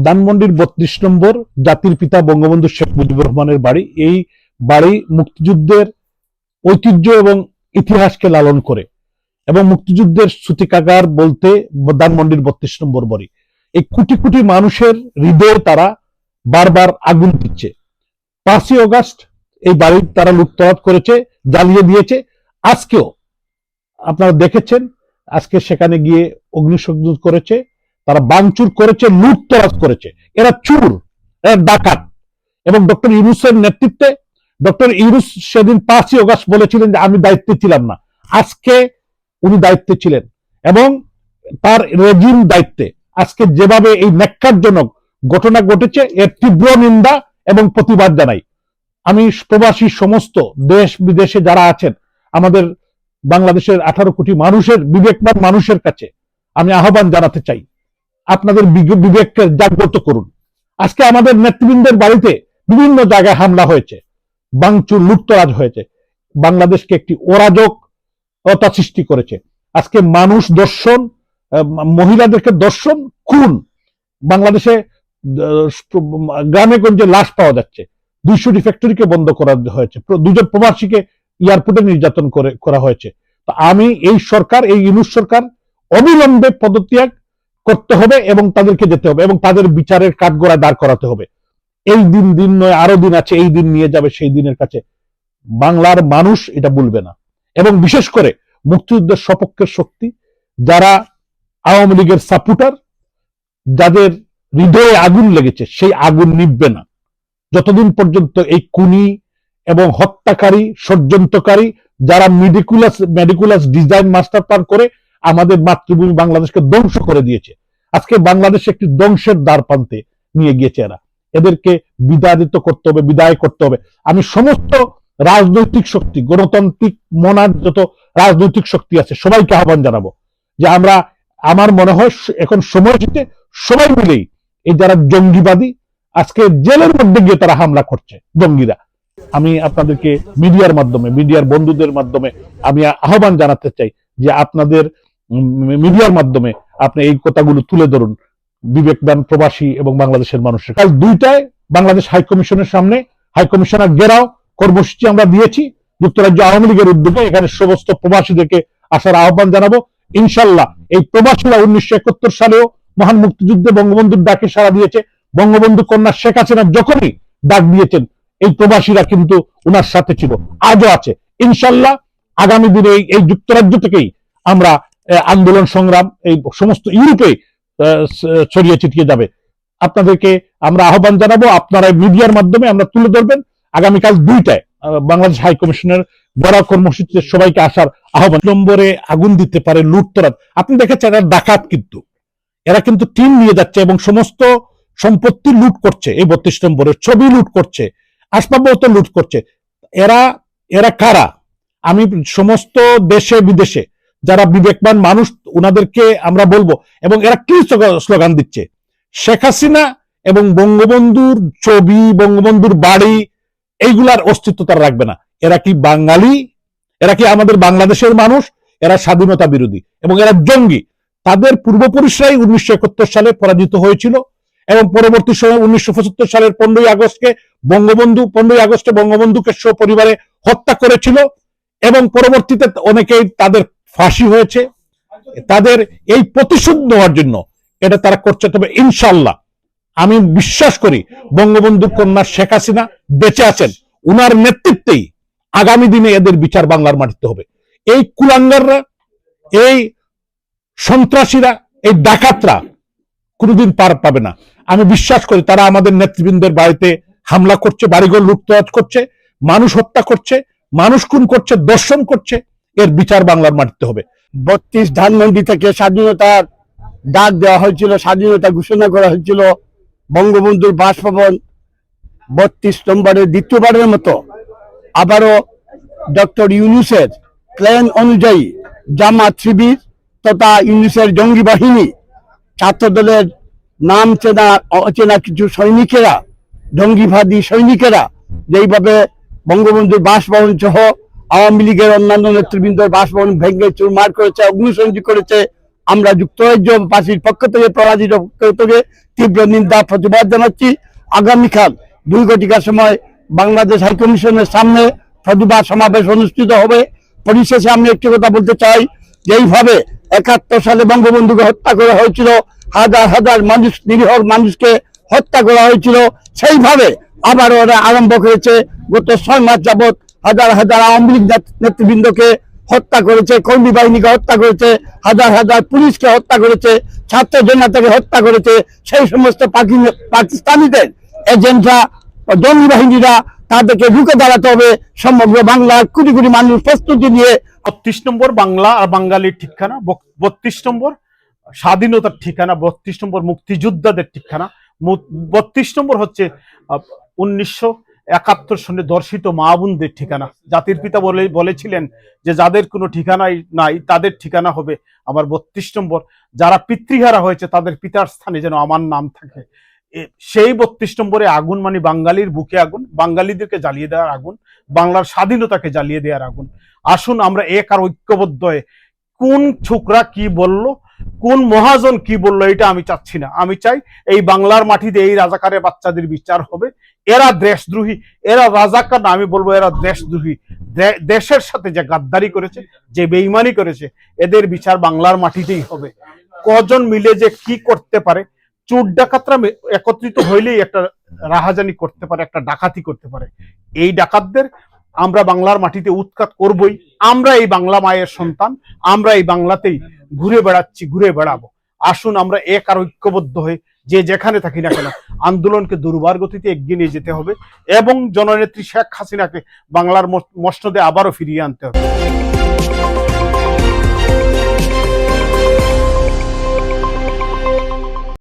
ধানমন্ডির ৩২ নম্বর জাতির পিতা বঙ্গবন্ধু শেখ মুজিবুর রহমানের বাড়ি। এই বাড়ি মুক্তিযুদ্ধের ঐতিহ্য এবং ইতিহাসকে লালন করে এবং মুক্তিযুদ্ধের সূতিকাগার বলতে ধানমন্ডির ৩২ নম্বর বাড়ি। এই কোটি কোটি মানুষের হৃদয়ে তারা বারবার আগুন দিচ্ছে। ৫ই অগাস্ট এই বাড়ি তারা লুটতরাজ করেছে, জ্বালিয়ে দিয়েছে। আজকেও আপনারা দেখেছেন, আজকে সেখানে গিয়ে অগ্নিসংযোগ করেছে, তারা ভাঙচুর করেছে, লুটতরাজ করেছে। এরা চোর, এরা ডাকাত। এবং ডক্টর ইউনূসের নেতৃত্বে ডক্টর ইউনূস সেদিন ৫ই অগাস্ট বলেছিলেন যে আমি দায়িত্বে ছিলাম না। আজকে উনি দায়িত্বে ছিলেন এবং তার রেজিম দায়িত্বে। আজকে যেভাবে এই ন্যাক্কারজনক ঘটনা ঘটেছে এর তীব্র নিন্দা এবং প্রতিবাদ জানাই। আমি প্রবাসী সমস্ত দেশ বিদেশে যারা আছেন, আমাদের বাংলাদেশের 18 কোটি মানুষের, বিবেকবান মানুষের কাছে আমি আহ্বান জানাতে চাই, আপনাদের বিবেককে জাগ্রত করুন। আজকে আমাদের নেতৃবৃন্দের বাড়িতে বিভিন্ন জায়গায় হামলা হয়েছে, ভাঙচুর, লুটতরাজ হয়েছে। বাংলাদেশকে একটি অরাজকতা সৃষ্টি করেছে। আজকে মানুষ দর্শন, মহিলাদেরকে দর্শন, খুন। বাংলাদেশে গ্রামে গঞ্জে লাশ পাওয়া যাচ্ছে। 200টি ফ্যাক্টরিকে বন্ধ করা হয়েছে। 2জন প্রবাসীকে এয়ারপোর্টে নির্যাতন করা হয়েছে। তো আমি এই সরকার, এই ইউনূস সরকার অবিলম্বে পদত্যাগ করতে হবে এবং তাদেরকে যেতে হবে এবং তাদের বিচারের কাঠগড়ায় দাঁড় করাতে হবে। এই দিন নয়, আরো দিন আছে, এই দিন নিয়ে যাবে সেই দিনের কাছে। বাংলার মানুষ এটা ভুলবে না। এবং বিশেষ করে মুক্তিযুদ্ধের সপক্ষের শক্তি যারা আওয়ামী লীগের সাপোর্টার, যাদের হৃদয়ে আগুন লেগেছে, সেই আগুন নিভবে না যতদিন পর্যন্ত এই খুনি এবং হত্যাকারী, ষড়যন্ত্রকারী যারা মেডিকুলাস ডিজাইন মাস্টার প্ল্যান করে আমাদের মাতৃভূমি বাংলাদেশকে ধ্বংস করে দিয়েছে। আজকে বাংলাদেশ একটি ধ্বংসের দ্বার প্রান্তে নিয়ে গিয়েছে এরা। এদেরকে বিতাড়িত করতে হবে, বিদায় করতে হবে। আমি সমস্ত রাজনৈতিক শক্তি, গণতান্ত্রিক মনার যত রাজনৈতিক শক্তি আছে সবাইকে আহ্বান জানাবো যে আমরা, আমার মনে হয় এখন সময় এসেছে সবাই মিলেই এই যারা জঙ্গিবাদী, আজকে জেলের মধ্যে গিয়ে তারা হামলা করছে জঙ্গিরা। আমি আপনাদেরকে মিডিয়ার মাধ্যমে, মিডিয়ার বন্ধুদের মাধ্যমে আমি আহ্বান জানাতে চাই যে আপনাদের মিডিয়ার মাধ্যমে আপনি এই কথাগুলো তুলে ধরুন বিবেকবান প্রবাসী এবং বাংলাদেশের মানুষের। কাল 2টায় বাংলাদেশ হাইকমিশনের সামনে হাইকমিশনার ঘেরাও কর্মসূচি আমরা দিয়েছি যুক্তরাজ্য আওয়ামী লীগের উদ্যোগে। এখানে সমস্ত প্রবাসীদেরকে আসার আহ্বান জানাবো। ইনশাল্লাহ এই প্রবাসীরা 1971 সালেও মহান মুক্তিযুদ্ধে বঙ্গবন্ধুর ডাকে সাড়া দিয়েছে। বঙ্গবন্ধু কন্যা শেখ হাসিনা যখনই ডাক দিয়েছেন এই প্রবাসীরা কিন্তু উনার সাথে ছিল, আজও আছে। ইনশাল্লাহ আগামী দিনে এই যুক্তরাজ্য থেকেই আমরা আন্দোলন সংগ্রাম এই সমস্ত ইউরোপে ছড়িয়ে ছিটিয়ে যাবে। আপনাদেরকে আমরা আহ্বান জানাবো, আপনারা মিডিয়ার মাধ্যমে আমরা তুলে ধরবেন। আগামীকাল 2টায় বাংলাদেশ হাই কমিশনের বড় কর্মসূচিতে সবাইকে আসার আহ্বান। নম্বরে আগুন দিতে পারে, লুটতরাজ। আপনি দেখেছেন এরা ডাকাত, কিন্তু এরা কিন্তু টিম নিয়ে যাচ্ছে এবং সমস্ত সম্পত্তি লুট করছে। এই 32 নম্বরের ছবি লুট করছে, আসবাবপত্র লুট করছে। এরা কারা? আমি সমস্ত দেশে বিদেশে যারা বিবেকবান মানুষ ওনাদেরকে আমরা বলবো। এবং এরা কি স্লোগান দিচ্ছে? শেখ হাসিনা এবং বঙ্গবন্ধুর ছবি, বঙ্গবন্ধুর বাড়ি, এইগুলার অস্তিত্ব তারা রাখবে না। এরা কি বাঙালি? এরা কি আমাদের বাংলাদেশের মানুষ? এরা স্বাধীনতা বিরোধী এবং এরা জঙ্গি। তাদের পূর্বপুরুষরাই 1971 সালে পরাজিত হয়েছিল এবং পরবর্তী সময় 1975 সালের 15ই আগস্টে বঙ্গবন্ধুকে সপরিবারে হত্যা করেছিল এবং পরবর্তীতে অনেকেই তাদের ফাঁসি হয়েছে। তাদের এই প্রতিশোধ নেওয়ার জন্য এটা তারা করছে। তবে ইনশাল্লাহ আমি বিশ্বাস করি বঙ্গবন্ধু কন্যা শেখ হাসিনা বেঁচে আছেন, উনার নেতৃত্বেই আগামী দিনে এদের বিচার বাংলার মাটিতে হবে। এই কুলাঙ্গাররা, এই সন্ত্রাসীরা, এই ডাকাতরা কোনোদিন পার পাবে না। আমি বিশ্বাস করি তারা আমাদের নেতৃবৃন্দের বাড়িতে হামলা করছে, বাড়িঘর লুটতরাজ করছে, মানুষ হত্যা করছে, মানুষ খুন করছে, দর্শন করছে। এর বিচার বাংলার মাটিতে হবে। 32 ধানমন্ডি থেকে স্বাধীনতার ডাক দেওয়া হয়েছিল, স্বাধীনতা ঘোষণা করা হয়েছিল। বঙ্গবন্ধুর বাসভবন 32 নম্বরের দ্বিতীয়বারের মতো আবারও ডক্টর ইউনূসের প্ল্যান অনুযায়ী জামাত শিবির তথা ইউনূসের জঙ্গি বাহিনী, ছাত্রদলের নাম চেনা অচেনা কিছু সৈনিকেরা জঙ্গিবাদী সৈনিকেরা যেইভাবে বঙ্গবন্ধুর বাসভবন সহ আওয়ামী লীগের অন্যান্য নেতৃবৃন্দর বাসভবন ভেঙে চুরমার করেছে, অগ্নিসংযোগ করেছে, আমরা যুক্তরাজ্যবাসীর পক্ষ থেকে প্রবাসীর পক্ষ থেকে তীব্র নিন্দা প্রতিবাদ জানাচ্ছি। আগামীকাল 2 ঘটিকার সময় বাংলাদেশ হাইকমিশনের সামনে প্রতিবাদ সমাবেশ অনুষ্ঠিত হবে। পরিশেষে আমি একটি কথা বলতে চাই যে এইভাবে 71 সালে বঙ্গবন্ধুকে হত্যা করা হয়েছিল, হাজার হাজার মানুষ, নিরীহ মানুষকে হত্যা করা হয়েছিল, সেইভাবে আবার ওরা আরম্ভ করেছে। গত 6 মাস যাবৎ হাজার হাজার আওয়ামী লীগ নেতৃবৃন্দকে হত্যা করেছে, কর্মী বাহিনীকে হত্যা করেছে, হাজার হাজার পুলিশকে হত্যা করেছে, ছাত্র জনতাকে হত্যা করেছে। সেই সমস্ত পাকিস্তানিদের এজেন্টরা, জঙ্গি বাহিনীরা, তাদেরকে রুখে দাঁড়াতে হবে। সমগ্র বাংলার কোটি কোটি মানুষ প্রস্তুতি নিয়ে 32 নম্বর বাংলা আর বাঙালির ঠিকানা, 32 নম্বর স্বাধীনতার ঠিকানা, 32 নম্বর মুক্তিযোদ্ধাদের ঠিকানা, 32 নম্বর হচ্ছে 1971 সনে দর্শিত মা বোনদের ঠিকানা। জাতির পিতা বলেছিলেন যে যাদের কোনো ঠিকানাই নাই তাদের ঠিকানা হবে আমার 32 নম্বর। যারা পিতৃহারা হয়েছে তাদের পিতার স্থানে যেন আমার নাম থাকে। সেই 32 নম্বরে আগুন মানে বাঙালির বুকে আগুন, বাঙালিদেরকে জ্বালিয়ে দেওয়ার আগুন, বাংলার স্বাধীনতাকে জ্বালিয়ে দেওয়ার আগুন। আসুন আমরা এক আর ঐক্যবদ্ধ হয়ে, কোন ছোকরা কি বলল, কোন মহাজন কি বললো, এটা আমি চাচ্ছি না। আমি চাই এই বাংলার মাটিতে এই রাজাকারের বাচ্চাদের বিচার হবে। এরা দেশদ্রোহী, এরা রাজাকার না, আমি বলবো এরা দেশদ্রোহী। দেশের সাথে যে গাদ্দারি করেছে, যে বেইমানি করেছে, এদের বিচার বাংলার মাটিতেই হবে। কজন মিলে যে কি করতে পারে, চোর ডাকাতরা একত্রিত হইলেই একটা রাহাজানি করতে পারে, একটা ডাকাতি করতে পারে। এই ডাকাতদের আমরা বাংলার মাটিতে উৎখাত করবই। আমরা এই বাংলা মায়ের সন্তান, আমরা এই বাংলাতেই ঘুরে বেড়াচ্ছি, ঘুরে বেড়াবো। আসুন আমরা এক আর ঐক্যবদ্ধ হয়ে যে যেখানে থাকি না কেন আন্দোলনকে দুর্বার গতিতে এগিয়ে নিয়ে যেতে হবে এবং জননেত্রী শেখ হাসিনাকে বাংলার মসনদে আবারও ফিরিয়ে আনতে হবে।